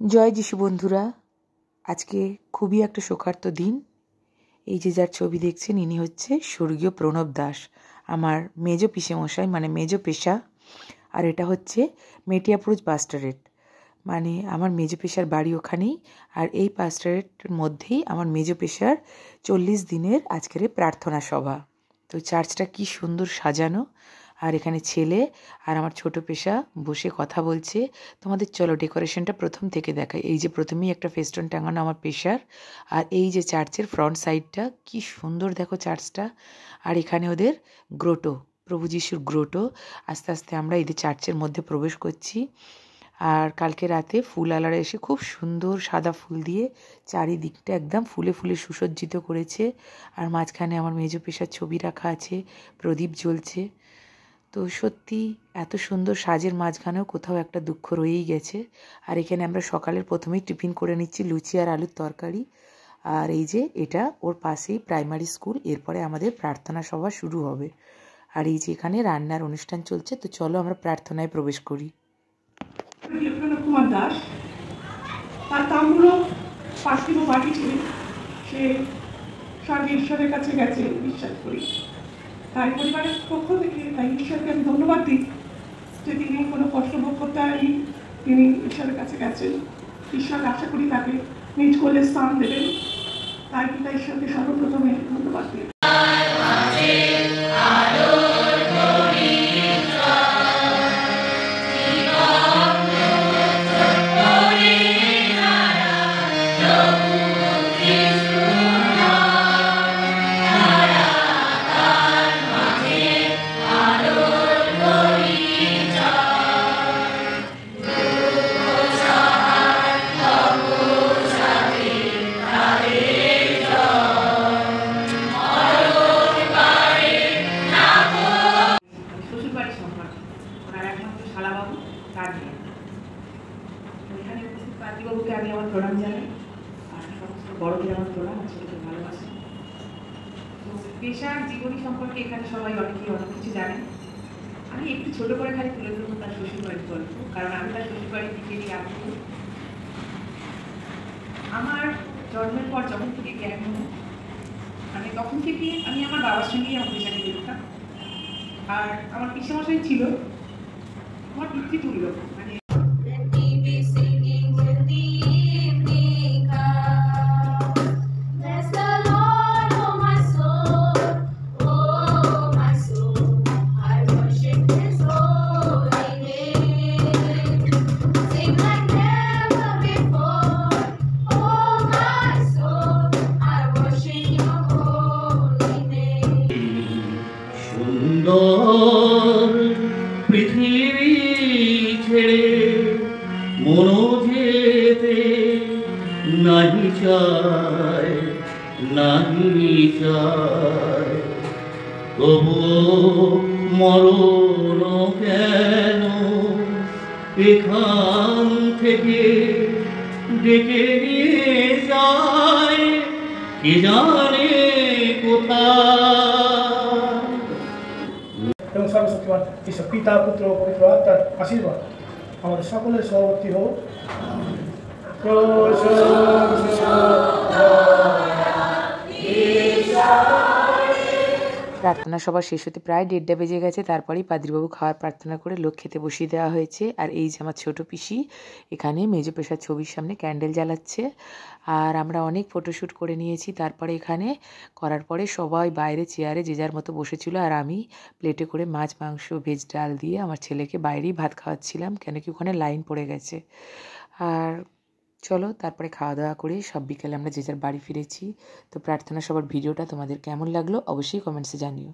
জয় যিশু বন্ধুরা, আজকে খুবই একটা শোকার্ত দিন। এই যে যার ছবি দেখছেন ইনি হচ্ছে স্বর্গীয় প্রণব দাস, আমার মেজ পিসেমশাই, মানে মেজ পেশা। আর এটা হচ্ছে মেটিয়াপুরুষ বাস্টারেট, মানে আমার মেজ পেশার বাড়ি ওখানেই। আর এই বাস্টারেটের মধ্যেই আমার মেজ পেশার 40 দিনের আজকের প্রার্থনা সভা। তো চার্চটা কি সুন্দর সাজানো, আর এখানে ছেলে আর আমার ছোট পেশা বসে কথা বলছে। তোমাদের চলো ডেকোরেশনটা প্রথম থেকে দেখাই। এই যে প্রথমেই একটা ফেস্টুন টাঙানো আমার পেশার, আর এই যে চার্চের ফ্রন্ট সাইডটা কি সুন্দর দেখো চার্চটা। আর এখানে ওদের গ্রোটো, প্রভু যিশুর গ্রোটো। আস্তে আস্তে আমরা এদের চার্চের মধ্যে প্রবেশ করছি। আর কালকে রাতে ফুল আলারা এসে খুব সুন্দর সাদা ফুল দিয়ে চারিদিকটা একদম ফুলে ফুলে সুসজ্জিত করেছে। আর মাঝখানে আমার মেজ পেশার ছবি রাখা আছে, প্রদীপ জ্বলছে। তো সত্যি এত সুন্দর সাজের মাঝখানেও কোথাও একটা দুঃখ রয়েই গেছে। আর এখানে আমরা সকালের প্রথমেই টিফিন করে নিচ্ছি লুচি আর আলুর তরকারি। আর এই যে এটা ওর পাশেই প্রাইমারি স্কুল, এরপরে আমাদের প্রার্থনা সভা শুরু হবে। আর এই যে এখানে রান্নার অনুষ্ঠান চলছে। তো চলো আমরা প্রার্থনায় প্রবেশ করি। কুমার দাস, তার কামগুলো পার্থিব বাড়ি ছিলেন, সে স্বর্গে ঈশ্বরের কাছে গেছে বিশ্বাস করি। তাই পরিবারের পক্ষ থেকে তাই ঈশ্বরকে আমি ধন্যবাদ দিই যে তিনি কোনো কষ্ট ভোগ করতে হয়নি, তিনি ঈশ্বরের কাছে গেছেন। ঈশ্বর আশা করি তাকে নিজ কোলে স্থান দেবেন। তাই পিতা ঈশ্বরকে সর্বপ্রথমে ধন্যবাদ দিই। এখানে উপস্থিত পাত্রীবাবুকে আমি আমার প্রণাম জানাই, আর সমস্ত বড়দের আমার প্রণাম, ছোটকে ভালোবাসি। তো পেশার জীবনী সম্পর্কে এখানে সবাই অনেকেই অনেক কিছু জানেন। আমি একটু ছোট করে খালি তুলে ধরবো তার শ্বশুরবাড়ির গল্প, কারণ আমি তার শ্বশুরবাড়ির দিকে নিয়ে আগ্রহ। আমার জন্মের পর যখন থেকে জ্ঞান হল, মানে তখন থেকে আমি আমার বাবার সঙ্গেই আমার পেশাকে দেখতাম। আর আমার পিসেমশাই ছিল আমার পিতৃতুল্য, মানে সুন্দর পৃথিবী ছেড়ে মনো যেতে নাহি চায়, নাহি চায়, তবু মরণ কেন এখান থেকে ডেকে নিয়ে যায়, কে জানে কোথায়। এবং সর্বশক্তিমান ঈশ্বর পিতা পুত্র পবিত্র আত্মার আশীর্বাদ আমাদের সকলের সহবর্তী হোক। প্রার্থনা সভা শেষ হতে প্রায় 1:30 বেজে গেছে। তারপরেই পাদ্রীবাবু খাওয়ার প্রার্থনা করে লোক খেতে বসিয়ে দেওয়া হয়েছে। আর এই যে আমার ছোটো পিসি এখানে মেজ পেশার ছবির সামনে ক্যান্ডেল জ্বালাচ্ছে। আর আমরা অনেক ফটোশ্যুট করে নিয়েছি। তারপরে এখানে করার পরে সবাই বাইরে চেয়ারে যে যার মতো বসেছিল, আর আমি প্লেটে করে মাছ মাংস ভেজ ডাল দিয়ে আমার ছেলেকে বাইরেই ভাত খাওয়াচ্ছিলাম, কেন কি ওখানে লাইন পড়ে গেছে। আর চলো তারপরে খাওয়া দাওয়া করে সব বিকেলে আমরা যে যার বাড়ি ফিরেছি। তো প্রার্থনা সবার ভিডিওটা তোমাদের কেমন লাগলো অবশ্যই কমেন্টসে জানিও।